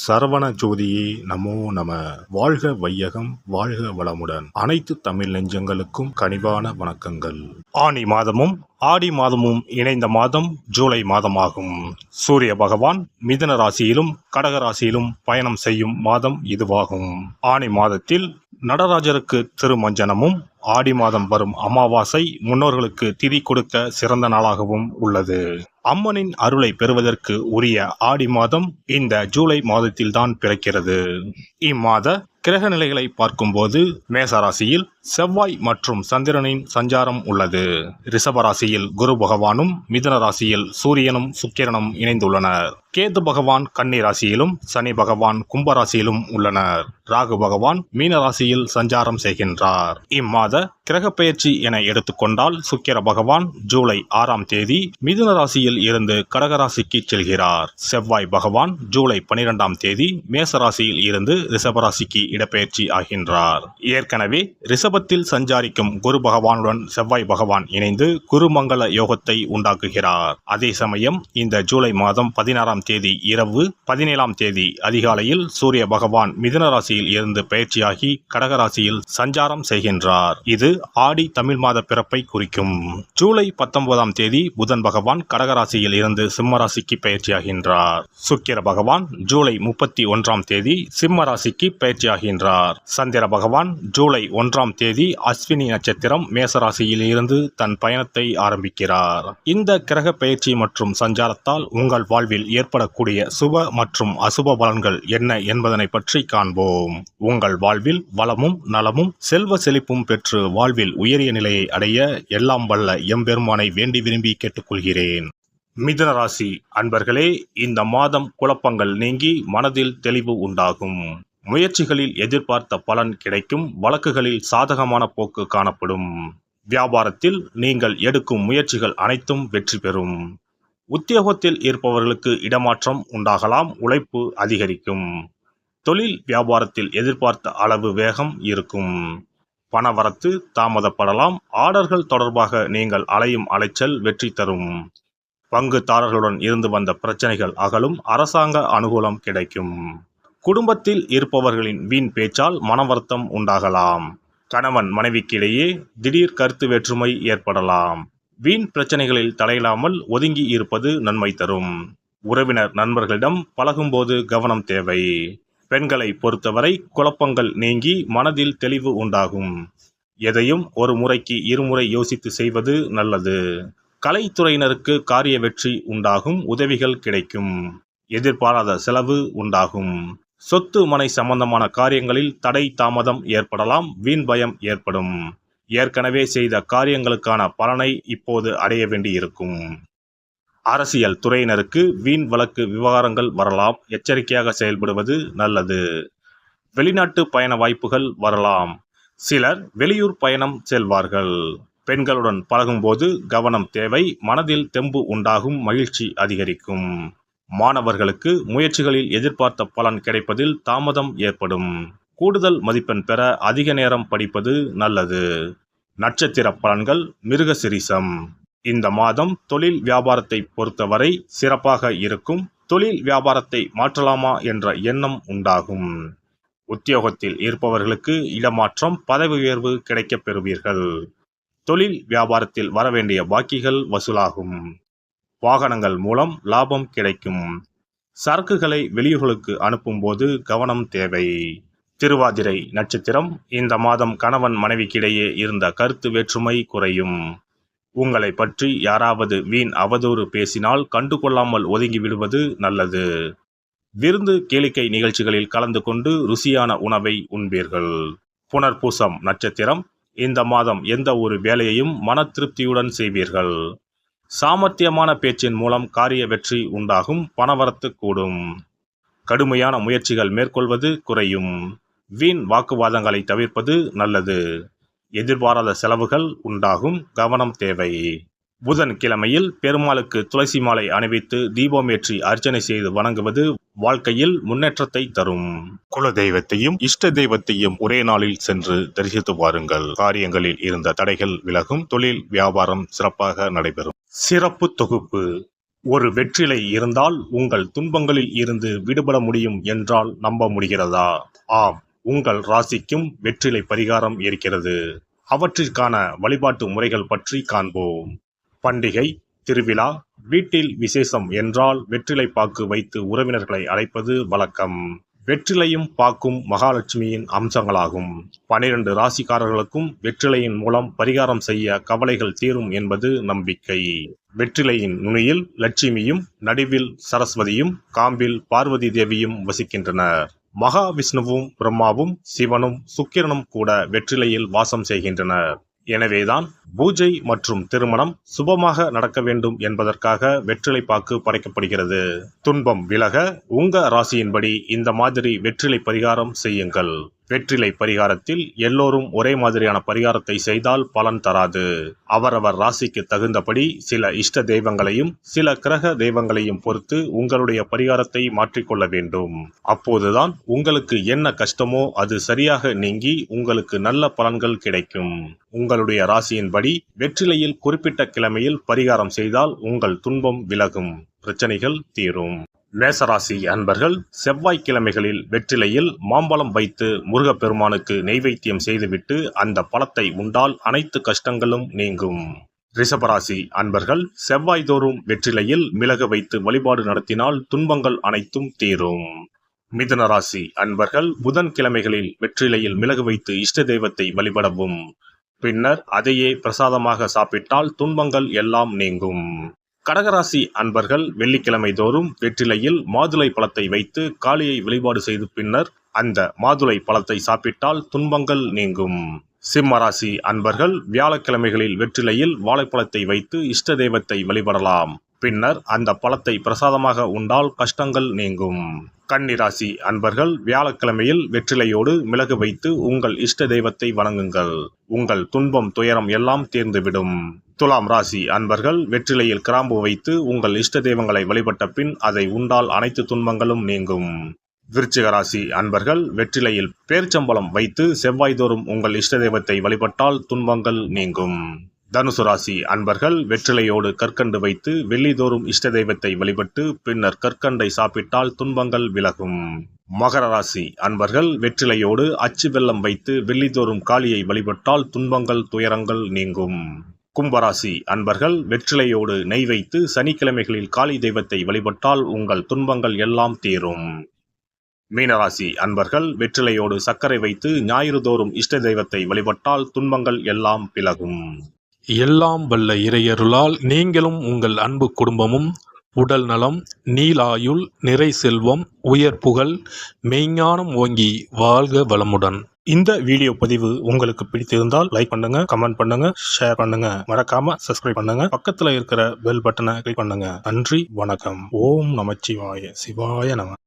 சரவண ஜோதியே நமோ நம. வாழ்க வையகம், வாழ்க வளமுடன். அனைத்து தமிழ் நெஞ்சங்களுக்கும் கனிவான வணக்கங்கள். ஆனி மாதமும் ஆடி மாதமும் இணைந்த மாதம் ஜூலை மாதமாகும். சூரிய பகவான் மிதுன ராசியிலும் கடக ராசியிலும் பயணம் செய்யும் மாதம் இதுவாகும். ஆனி மாதத்தில் நடராஜருக்கு திருமஞ்சனமும், ஆடி மாதம் வரும் அமாவாசை முன்னோர்களுக்கு திதி கொடுக்க சிறந்த நாளாகவும் உள்ளது. அம்மனின் அருளை பெறுவதற்கு உரிய ஆடி மாதம் இந்த ஜூலை மாதத்தில்தான் பிறக்கிறது. இம்மாத கிரக நிலைகளை பார்க்கும்போது மேசராசியில் செவ்வாய் மற்றும் சந்திரனின் சஞ்சாரம் உள்ளது. ரிஷபராசியில் குரு பகவானும், மிதுன ராசியில் சூரியனும் சுக்கிரனும் இணைந்துள்ளனர். கேது பகவான் கன்னி ராசியிலும், சனி பகவான் கும்பராசியிலும் உள்ளனர். ராகு பகவான் மீன ராசியில் சஞ்சாரம் செய்கின்றார். இம்மாத கிரக பெயர்ச்சி என எடுத்துக்கொண்டால் சுக்கிர பகவான் ஜூலை 6ஆம் தேதி மிதுன ராசியில் இருந்து கடகராசிக்கு செல்கிறார். செவ்வாய் பகவான் ஜூலை 12ஆம் தேதி மேசராசியில் இருந்து ரிஷபராசிக்கு இடப்பெயர்ச்சி ஆகின்றார். ஏற்கனவே ரிஷபத்தில் சஞ்சாரிக்கும் குரு பகவானுடன் செவ்வாய் பகவான் இணைந்து குருமங்கள யோகத்தை உண்டாக்குகிறார். அதே சமயம் இந்த ஜூலை மாதம் 16ஆம் தேதி இரவு 17ஆம் தேதி அதிகாலையில் சூரிய பகவான் மிதுன ராசியில் இருந்து பயிற்சியாகி கடகராசியில் சஞ்சாரம் செய்கின்றார். இது ஆடி தமிழ் மாத பிறப்பை குறிக்கும். ஜூலை 19ஆம் தேதி புதன் பகவான் கடகராசியில் இருந்து சிம்ம ராசிக்கு பயிற்சியாகின்றார். சுக்கிர பகவான் ஜூலை 31ஆம் தேதி சிம்ம ராசிக்கு பயிற்சியாகின்றார். சந்திர பகவான் ஜூலை 1ஆம் தேதி அஸ்வினி நட்சத்திரம் மேசராசியில் இருந்து தன் பயணத்தை ஆரம்பிக்கிறார். இந்த கிரக பயிற்சி மற்றும் சஞ்சாரத்தால் உங்கள் வாழ்வில் ஏற்படக்கூடிய சுப மற்றும் அசுப பலன்கள் என்ன என்பதனை பற்றி காண்போம். உங்கள் வாழ்வில் வளமும் நலமும் செல்வ செழிப்பும் பெற்று வாழ்வில் உயரிய நிலையை அடைய எல்லாம் வல்ல எம்பெருமானை வேண்டி விரும்பி கேட்டுக்கொள்கிறேன். மிதுன ராசி அன்பர்களே, இந்த மாதம் குழப்பங்கள் நீங்கி மனதில் தெளிவு உண்டாகும். முயற்சிகளில் எதிர்பார்த்த பலன் கிடைக்கும். வழக்குகளில் சாதகமான போக்கு காணப்படும். வியாபாரத்தில் நீங்கள் எடுக்கும் முயற்சிகள் அனைத்தும் வெற்றி பெறும். உத்தியோகத்தில் இருப்பவர்களுக்கு இடமாற்றம் உண்டாகலாம். உழைப்பு அதிகரிக்கும். தொழில் வியாபாரத்தில் எதிர்பார்த்த அளவு வேகம் இருக்கும். பணவரத்து தாமதப்படலாம். ஆர்டர்கள் தொடர்பாக நீங்கள் அலையும் அலைச்சல் வெற்றி தரும். பங்குதாரர்களுடன் இருந்து வந்த பிரச்சனைகள் அகலும். அரசாங்க அனுகூலம் கிடைக்கும். குடும்பத்தில் இருப்பவர்களின் வீண் பேச்சால் மனவருத்தம் உண்டாகலாம். கணவன் மனைவிக்கிடையே திடீர் கருத்து வேற்றுமை ஏற்படலாம். வீண் பிரச்சனைகளில் தலையிடாமல் ஒதுங்கி இருப்பது நன்மை தரும். உறவினர் நண்பர்களிடம் பழகும்போது கவனம் தேவை. பெண்களை பொறுத்தவரை குழப்பங்கள் நீங்கி மனதில் தெளிவு உண்டாகும். எதையும் ஒரு முறைக்கு இருமுறை யோசித்து செய்வது நல்லது. கலைத்துறையினருக்கு காரிய வெற்றி உண்டாகும். உதவிகள் கிடைக்கும். எதிர்பாராத செலவு உண்டாகும். சொத்து மனை சம்பந்தமான காரியங்களில் தடை தாமதம் ஏற்படலாம். வீண் பயம் ஏற்படும். ஏற்கனவே செய்த காரியங்களுக்கான பலனை இப்போது அடைய வேண்டியிருக்கும். அரசியல் துறையினருக்கு வீண் வழக்கு விவகாரங்கள் வரலாம். எச்சரிக்கையாக செயல்படுவது நல்லது. வெளிநாட்டு பயண வாய்ப்புகள் வரலாம். சிலர் வெளியூர் பயணம் செல்வார்கள். பெண்களுடன் பழகும்போது கவனம் தேவை. மனதில் தெம்பு உண்டாகும். மகிழ்ச்சி அதிகரிக்கும். மாணவர்களுக்கு முயற்சிகளில் எதிர்பார்த்த பலன் கிடைப்பதில் தாமதம் ஏற்படும். கூடுதல் மதிப்பெண் பெற அதிக நேரம் படிப்பது நல்லது. நட்சத்திர பலன்கள் மிருகசிரிசம். இந்த மாதம் தொழில் வியாபாரத்தை பொறுத்தவரை சிறப்பாக இருக்கும். தொழில் வியாபாரத்தை மாற்றலாமா என்ற எண்ணம் உண்டாகும். உத்தியோகத்தில் இருப்பவர்களுக்கு இடமாற்றம், பதவி உயர்வு கிடைக்கப் பெறுவீர்கள். தொழில் வியாபாரத்தில் வரவேண்டிய பாக்கிகள் வசூலாகும். வாகனங்கள் மூலம் லாபம் கிடைக்கும். சரக்குகளை வெளியூர்களுக்கு அனுப்பும்போது கவனம் தேவை. திருவாதிரை நட்சத்திரம். இந்த மாதம் கணவன் மனைவிக்கிடையே இருந்த கருத்து வேற்றுமை குறையும். உங்களை பற்றி யாராவது வீண் அவதூறு பேசினால் கண்டுகொள்ளாமல் ஒதுங்கி விடுவது நல்லது. விருந்து கேளிக்கை நிகழ்ச்சிகளில் கலந்து கொண்டு ருசியான உணவை உண்பீர்கள். புனர்பூசம் நட்சத்திரம். இந்த மாதம் எந்த ஒரு வேலையையும் மன திருப்தியுடன் செய்வீர்கள். சாமர்த்தியமான பேச்சின் மூலம் காரிய வெற்றி உண்டாகும். பணவரத்து கூடும். கடுமையான முயற்சிகள் மேற்கொள்வது குறையும். வீண் வாக்குவாதங்களை தவிர்ப்பது நல்லது. எதிர்பாராத செலவுகள் உண்டாகும். கவனம் தேவை. புதன் கிழமையில் பெருமாளுக்கு துளசி மாலை அணிவித்து தீபமேற்றி அர்ச்சனை செய்து வணங்குவது வாழ்க்கையில் முன்னேற்றத்தை தரும். குல தெய்வத்தையும் இஷ்ட தெய்வத்தையும் ஒரே நாளில் சென்று தரிசித்து வாருங்கள். காரியங்களில் இருந்த தடைகள் விலகும். தொழில் வியாபாரம் சிறப்பாக நடைபெறும். சிறப்பு தொகுப்பு. ஒரு வெற்றிலை இருந்தால் உங்கள் துன்பங்களில் இருந்து விடுபட முடியும் என்றால் நம்ப முடிகிறதா? ஆம், உங்கள் ராசிக்கும் வெற்றிலை பரிகாரம் இருக்கிறது. அவற்றிற்கான வழிபாட்டு முறைகள் பற்றி காண்போம். பண்டிகை, திருவிழா, வீட்டில் விசேஷம் என்றால் வெற்றிலை பாக்கு வைத்து உறவினர்களை அழைப்பது வழக்கம். வெற்றிலையும் பாக்கும் மகாலட்சுமியின் அம்சங்களாகும். 12 ராசிக்காரர்களுக்கும் வெற்றிலையின் மூலம் பரிகாரம் செய்ய கவலைகள் தீரும் என்பது நம்பிக்கை. வெற்றிலையின் நுனியில் லட்சுமியும், நடுவில் சரஸ்வதியும், காம்பில் பார்வதி தேவியும் வசிக்கின்றனர். மகாவிஷ்ணுவும், பிரம்மாவும், சிவனும், சுக்கிரனும் கூட வெற்றிலையில் வாசம் செய்கின்றனர். எனவேதான் பூஜை மற்றும் திருமணம் சுபமாக நடக்க வேண்டும் என்பதற்காக வெற்றிலை பாக்கு படைக்கப்படுகிறது. துன்பம் விலக உங்க ராசியின்படி இந்த மாதிரி வெற்றிலை பரிகாரம் செய்யுங்கள். வெற்றிலை பரிகாரத்தில் எல்லோரும் ஒரே மாதிரியான பரிகாரத்தை செய்தால் பலன் தராது. அவரவர் ராசிக்கு தகுந்தபடி சில இஷ்ட தெய்வங்களையும் சில கிரக தெய்வங்களையும் பொறுத்து உங்களுடைய பரிகாரத்தை மாற்றிக்கொள்ள வேண்டும். அப்போதுதான் உங்களுக்கு என்ன கஷ்டமோ அது சரியாக நீங்கி உங்களுக்கு நல்ல பலன்கள் கிடைக்கும். உங்களுடைய ராசியின்படி வெற்றிலையில் குறிப்பிட்ட கிழமையில் பரிகாரம் செய்தால் உங்கள் துன்பம் விலகும், பிரச்சனைகள் தீரும். மேசராசி அன்பர்கள் செவ்வாய்க்கிழமைகளில் வெற்றிலையில் மாம்பழம் வைத்து முருகப்பெருமானுக்கு நெய்வேத்தியம் செய்துவிட்டு அந்த பழத்தை உண்டால் அனைத்து கஷ்டங்களும் நீங்கும். ரிஷபராசி அன்பர்கள் செவ்வாய்தோறும் வெற்றிலையில் மிளகு வைத்து வழிபாடு நடத்தினால் துன்பங்கள் அனைத்தும் தீரும். மிதுன ராசி அன்பர்கள் புதன்கிழமைகளில் வெற்றிலையில் மிளகு வைத்து இஷ்ட தெய்வத்தை வழிபடவும். பின்னர் அதையே பிரசாதமாக சாப்பிட்டால் துன்பங்கள் எல்லாம் நீங்கும். கடகராசி அன்பர்கள் வெள்ளிக்கிழமை தோறும் வெற்றிலையில் மாதுளை பழத்தை வைத்து காளியை வழிபாடு செய்து பின்னர் அந்த மாதுளை பழத்தை சாப்பிட்டால் துன்பங்கள் நீங்கும். சிம்மராசி அன்பர்கள் வியாழக்கிழமைகளில் வெற்றிலையில் வாழைப்பழத்தை வைத்து இஷ்ட தெய்வத்தை வழிபடலாம். பின்னர் அந்த பழத்தை பிரசாதமாக உண்டால் கஷ்டங்கள் நீங்கும். கன்னிராசி அன்பர்கள் வியாழக்கிழமையில் வெற்றிலையோடு மிளகு வைத்து உங்கள் இஷ்ட தெய்வத்தை வணங்குங்கள். உங்கள் துன்பம் துயரம் எல்லாம் தீர்ந்துவிடும். துலாம் ராசி அன்பர்கள் வெற்றிலையில் கிராம்பு வைத்து உங்கள் இஷ்ட தெய்வங்களை வழிபட்ட பின் அதை உண்டால் அனைத்து துன்பங்களும் நீங்கும். விருச்சிக ராசி அன்பர்கள் வெற்றிலையில் பேர்ச்சம்பழம் வைத்து செவ்வாய்தோறும் உங்கள் இஷ்ட தெய்வத்தை வழிபட்டால் துன்பங்கள் நீங்கும். தனுசு ராசி அன்பர்கள் வெற்றிலையோடு கற்கண்டு வைத்து வெள்ளிதோறும் இஷ்ட தெய்வத்தை வழிபட்டு பின்னர் கற்கண்டை சாப்பிட்டால் துன்பங்கள் விலகும். மகர ராசி அன்பர்கள் வெற்றிலையோடு அச்சு வெல்லம் வைத்து வெள்ளிதோறும் காளியை வழிபட்டால் துன்பங்கள் துயரங்கள் நீங்கும். கும்பராசி அன்பர்கள் வெற்றிலையோடு நெய் வைத்து சனிக்கிழமைகளில் காளி தெய்வத்தை வழிபட்டால் உங்கள் துன்பங்கள் எல்லாம் தீரும். மீனராசி அன்பர்கள் வெற்றிலையோடு சர்க்கரை வைத்து ஞாயிறு தோறும் இஷ்ட தெய்வத்தை வழிபட்டால் துன்பங்கள் எல்லாம் விலகும். எல்லாம் வல்ல இறையருளால் நீங்களும் உங்கள் அன்பு குடும்பமும் உடல் நலம், நீலாயுள், நிறை செல்வம், உயர் புகழ், மெய்ஞானம் ஓங்கி வாழ்க வளமுடன். இந்த வீடியோ பதிவு உங்களுக்கு பிடித்திருந்தால் லைக் பண்ணுங்க, கமெண்ட் பண்ணுங்க, ஷேர் பண்ணுங்க, மறக்காம சப்ஸ்கிரைப் பண்ணுங்க, பக்கத்துல இருக்கிற பெல் பட்டனை கிளிக் பண்ணுங்க. நன்றி, வணக்கம். ஓம் நமச்சிவாய, சிவாய நம.